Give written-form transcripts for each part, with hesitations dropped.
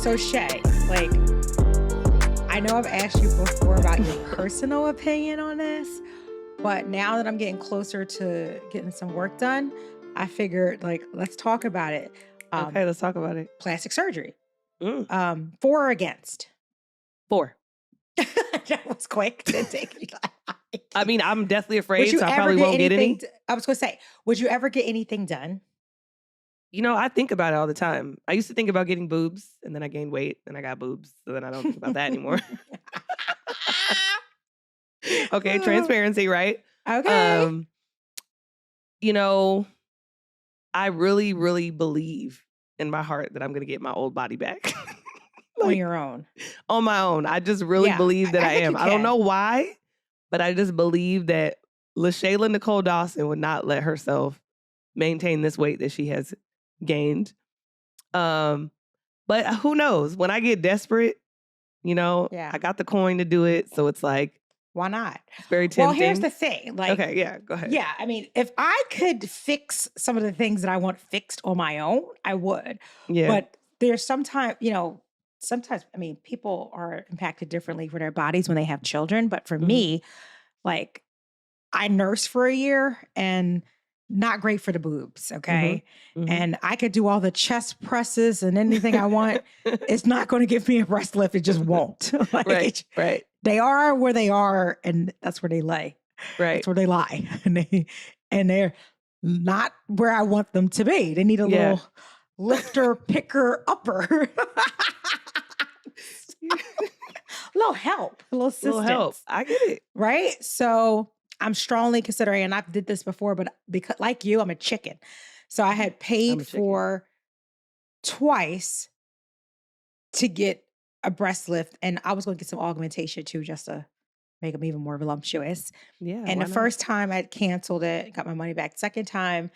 So Shay, like, I know I've asked you before about your personal opinion on this, but now that I'm getting closer to getting some work done, I figured, like, let's talk about it. Okay, let's talk about it. Plastic surgery. Mm. For or against? 4. That was quick. Didn't take me. I mean, I'm deathly Would afraid, you so I ever probably get won't get any. anything? I was going to say, would you ever get anything done? You know, I think about it all the time. I used to think about getting boobs, and then I gained weight, and I got boobs, so then I don't think about that anymore. Okay, transparency, right? Okay. You know, I really, really believe in my heart that I'm going to get my old body back. On your own. On my own. I just really believe that I think am. you I don't can. know why, but I just believe that LaShayla Nicole Dawson would not let herself maintain this weight that she has gained. But who knows? When I get desperate, you know, Yeah. I got the coin to do it. So it's like, Why not? it's very tempting. Well, here's the thing. Like, okay, yeah, go ahead. Yeah, I mean, if I could fix some of the things that I want fixed on my own, I would. Yeah. But there's sometimes, I mean, people are impacted differently for their bodies when they have children. But for me, like, I nursed for a year and not great for the boobs, okay? And I could do all the chest presses and anything I want. It's not going to give me a breast lift. It just won't. Like, right. They are where they are, and that's where they lay. Right. That's where they lie. And they're not where I want them to be. They need a little lifter, picker, upper. A little help, a little assistance. Little help. I get it. Right? So I'm strongly considering, and I've did this before, but because like you, I'm a chicken. So I had paid for twice to get a breast lift, and I was going to get some augmentation too, just to make them even more voluptuous. Yeah. And the first time I canceled it, got my money back. Second time,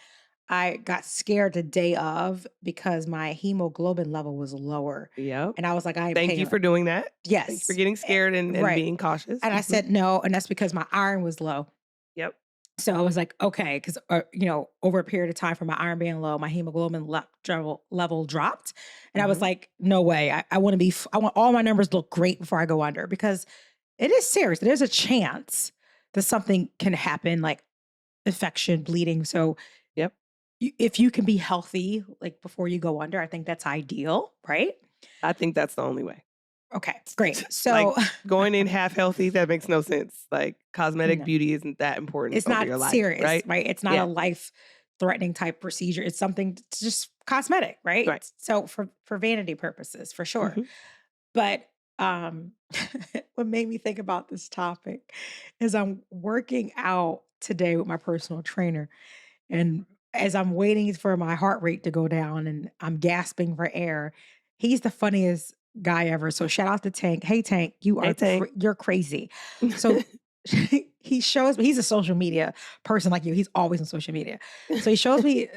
I got scared the day of because my hemoglobin level was lower. Yep. And I was like, Thank you for doing that. Yes. Thanks for getting scared and being cautious. And I said no, and that's because my iron was low. Yep. So I was like, okay, because over a period of time from my iron being low, my hemoglobin level dropped, and I was like, no way. I want all my numbers to look great before I go under, because it is serious. There's a chance that something can happen, like infection, bleeding. So if you can be healthy, like before you go under, I think that's ideal, right? I think that's the only way. Okay, great. So like going in half healthy, that makes no sense. Like cosmetic beauty isn't that important. It's not your life, serious, right? It's not a life-threatening type procedure. It's something just cosmetic, right? So for vanity purposes, for sure. But what made me think about this topic is I'm working out today with my personal trainer, and as I'm waiting for my heart rate to go down and I'm gasping for air, he's the funniest guy ever. So shout out to Tank. Hey Tank, you're crazy. So he shows me, he's a social media person like you. He's always on social media. So he shows me,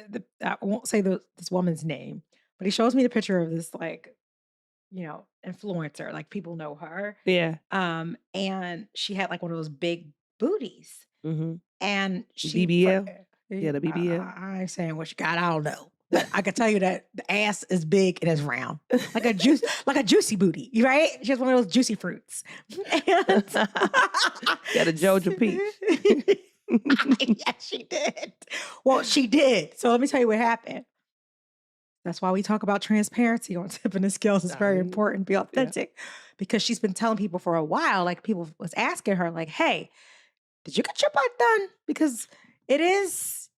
I won't say this woman's name, but he shows me the picture of this influencer, like people know her. Yeah. And she had like one of those big booties. And she BBL. Yeah, the BBL. I ain't saying what she got. I don't know. But I can tell you that the ass is big and it's round, like a juicy booty, right? She has one of those juicy fruits. And got a Georgia peach. Yeah, she did. Well, she did. So let me tell you what happened. That's why we talk about transparency on Tipping the Scales. It's very important. Be authentic, because she's been telling people for a while. Like people was asking her, like, "Hey, did you get your butt done? Because it is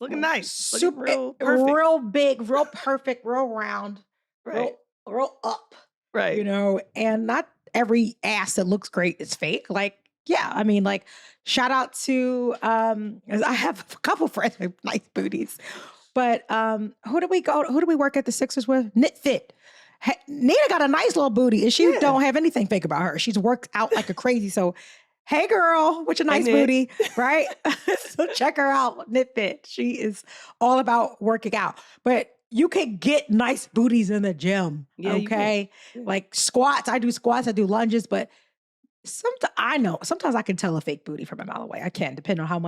looking nice, super, real perfect, real big, real perfect, real round, right, real up, right. And not every ass that looks great is fake. Like, yeah, I mean, like, shout out to I have a couple friends with nice booties, but who do we work at the Sixers with? Knit Fit. Nina got a nice little booty, and she don't have anything fake about her. She's worked out like a crazy. So, hey girl, with your nice booty, right? So check her out, Knit Fit. She is all about working out. But you can get nice booties in the gym, okay? Like squats, I do squats, I do lunges, but sometimes I can tell a fake booty from a mile away. I can, depending on how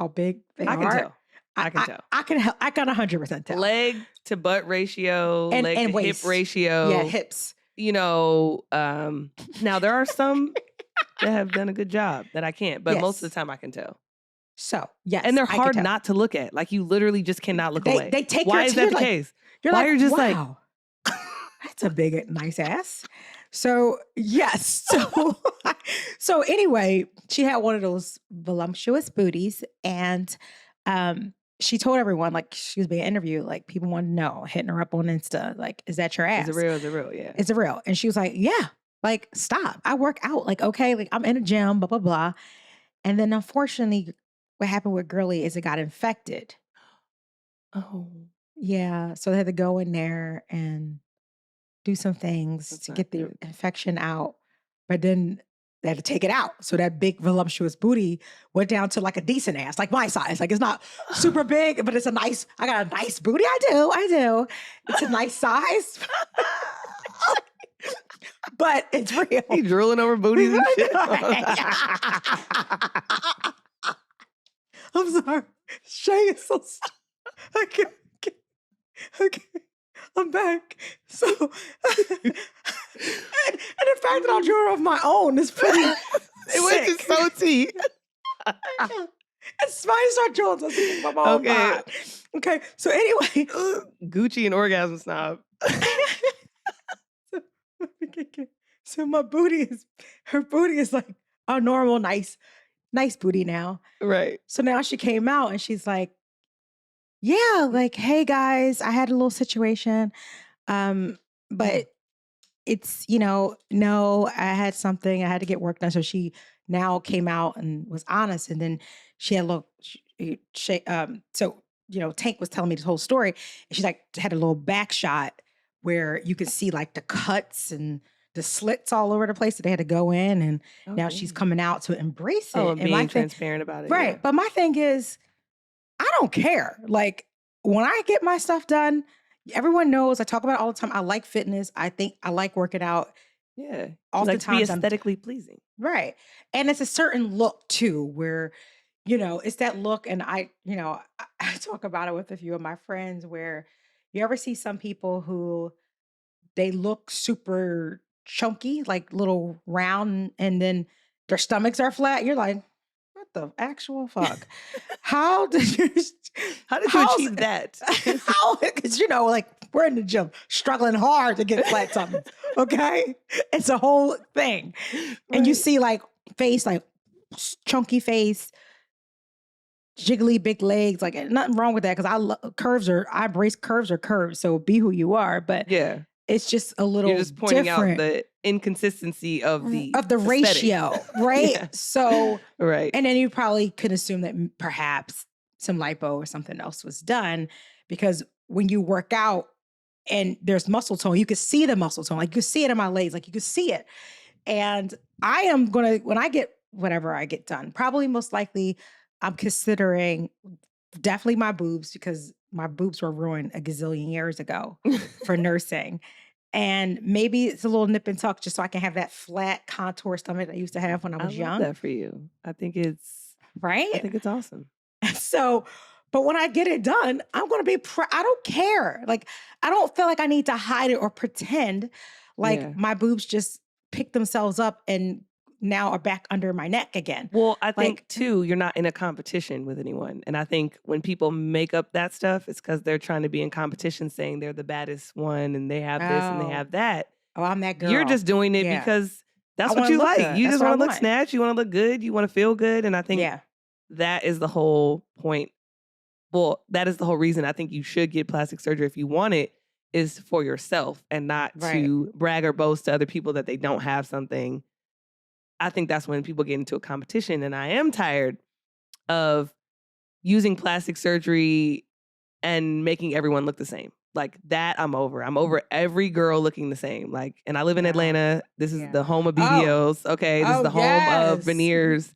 big they are. I can tell. I can tell. I can I can 100% tell. Leg to butt ratio, leg to waist. hip ratio. Yeah, hips. Now there are some that have done a good job that I can't, but most of the time I can tell. So, yes. And they're hard not to look at. Like, you literally just cannot look away. They take Why your is that the like, case? You're Why like, are you just wow, that's a big, nice ass. So, yes. So anyway, she had one of those voluptuous booties, and she told everyone, like, she was being interviewed, like, people wanted to know, hitting her up on Insta, like, is that your ass? Is it real? Is it real? Yeah. Is it real? And she was like, yeah, like, stop. I work out. Like, okay, like, I'm in a gym, blah, blah, blah. And then unfortunately, what happened with Girly is it got infected. Oh. Yeah. So they had to go in there and do some things to get the infection out. But then they had to take it out. So that big voluptuous booty went down to like a decent ass, like my size. Like, it's not super big, but it's I got a nice booty. I do. It's a nice size. But it's real. He drooling over booties and shit. I'm sorry. Shay is so okay. I'm back. So, and the fact that I drew it off my own is pretty It was just so tea. It's fine to start drawing something from my own mind. Okay, so anyway. Gucci and orgasm snob. So my her booty is like a normal, nice booty now. Right. So now she came out and she's like, yeah, like, hey guys, I had a little situation. But it's, no, I had something, I had to get work done. So she now came out and was honest. And then she had a little, Tank was telling me this whole story. And she's like, had a little back shot where you could see like the cuts and the slits all over the place that they had to go in. And now she's coming out to embrace it. And being transparent about it. Right. Yeah. But my thing is, I don't care. Like, when I get my stuff done, everyone knows I talk about it all the time. I like fitness. I think I like working out. Yeah. Oftentimes be aesthetically pleasing. Right. And it's a certain look too, where, it's that look. And I talk about it with a few of my friends where you ever see some people who they look super chunky, like little round, and then their stomachs are flat. You're like, what the actual fuck? How did you achieve that? How? Because like we're in the gym struggling hard to get flat tummies. Okay, it's a whole thing, and you see like face, like chunky face, jiggly big legs. Like, nothing wrong with that because I embrace curves are curves. So be who you are, but yeah. It's just a little You're just pointing different. out the inconsistency of the ratio, right? Yeah. So, right. And then you probably could assume that perhaps some lipo or something else was done because when you work out and there's muscle tone, you can see the muscle tone. Like, you can see it in my legs, like you can see it. And I am going to, when I get whatever I get done, probably most likely I'm considering definitely my boobs because my boobs were ruined a gazillion years ago for nursing. And maybe it's a little nip and tuck just so I can have that flat contour stomach I used to have when I was young. I love that for you. I think it's right. I think it's awesome. So, but when I get it done, I'm going to be I don't care. Like, I don't feel like I need to hide it or pretend like my boobs just pick themselves up and now are back under my neck again. Well, I think too, you're not in a competition with anyone. And I think when people make up that stuff, it's because they're trying to be in competition saying they're the baddest one and they have this and they have that. Oh, I'm that girl. You're just doing it because that's what you like. Good. You that's just want to look snatched. You want to look good. You want to feel good. And I think that is the whole point. Well, that is the whole reason I think you should get plastic surgery if you want it, is for yourself and not to brag or boast to other people that they don't have something. I think that's when people get into a competition. And I am tired of using plastic surgery and making everyone look the same. Like, that I'm over. I'm over every girl looking the same. Like, and I live in Atlanta. This is the home of BBLs. Okay. This is the home of veneers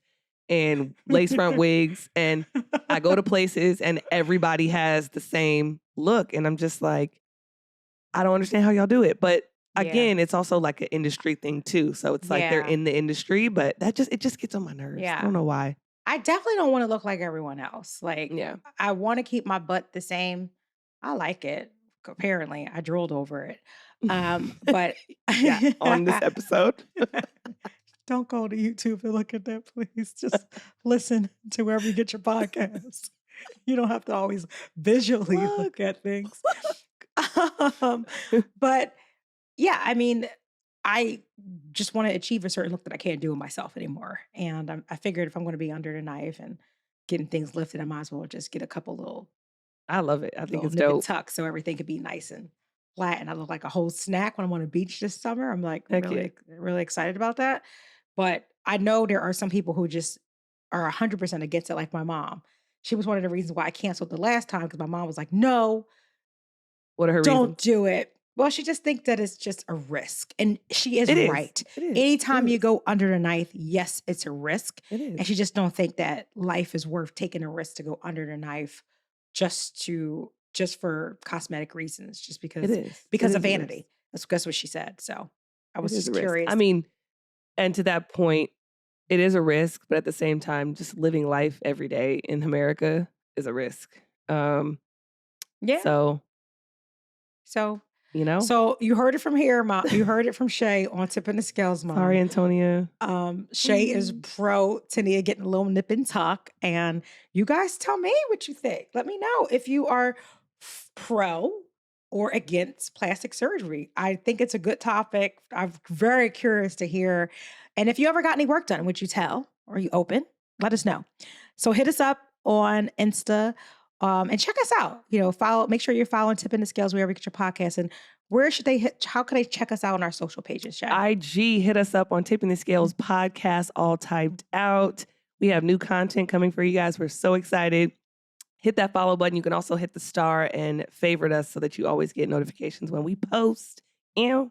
and lace front wigs. And I go to places and everybody has the same look. And I'm just like, I don't understand how y'all do it. But again, it's also like an industry thing too. So it's like they're in the industry, but it just gets on my nerves. Yeah. I don't know why. I definitely don't want to look like everyone else. Like, Yeah. I want to keep my butt the same. I like it. Apparently, I drooled over it. But Yeah, on this episode. don't go to YouTube and look at that, please. Just listen to wherever you get your podcasts. You don't have to always visually look at things. But yeah, I mean, I just want to achieve a certain look that I can't do with myself anymore. And I figured if I'm going to be under the knife and getting things lifted, I might as well just get a couple I love it. I think little it's nip and dope. tuck so everything could be nice and flat. And I look like a whole snack when I'm on a beach this summer. I'm like Heck yeah. really excited about that. But I know there are some people who just are 100% against it, like my mom. She was one of the reasons why I canceled the last time because my mom was like, no, What are her don't reasons? do it. Well, she just thinks that it's just a risk. And she is It is. right. It is. Anytime It you is. go under the knife, yes, it's a risk. It is. And she just don't think that life is worth taking a risk to go under the knife just for cosmetic reasons, just It is. because It of is a risk. vanity. That's what she said. So I was It is just a risk. curious. I mean, and to that point, it is a risk, but at the same time, just living life every day in America is a risk. Yeah. So, you know, So you heard it from here, Mom. You heard it from Shay on Tipping the Scales, Mom. sorry, Antonia. Shay is pro Tania getting a little nip and tuck. And you guys tell me what you think. Let me know if you are pro or against plastic surgery. I think it's a good topic. I'm very curious to hear. And if you ever got any work done, would you tell? Are you open? Let us know. So hit us up on Insta. And check us out. Make sure you're following Tipping the Scales wherever you get your podcast. And where should they hit? How can they check us out on our social pages, Shay? IG, hit us up on Tipping the Scales podcast, all typed out. We have new content coming for you guys. We're so excited. Hit that follow button. You can also hit the star and favorite us so that you always get notifications when we post. Ow.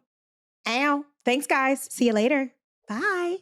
Thanks, guys. See you later. Bye.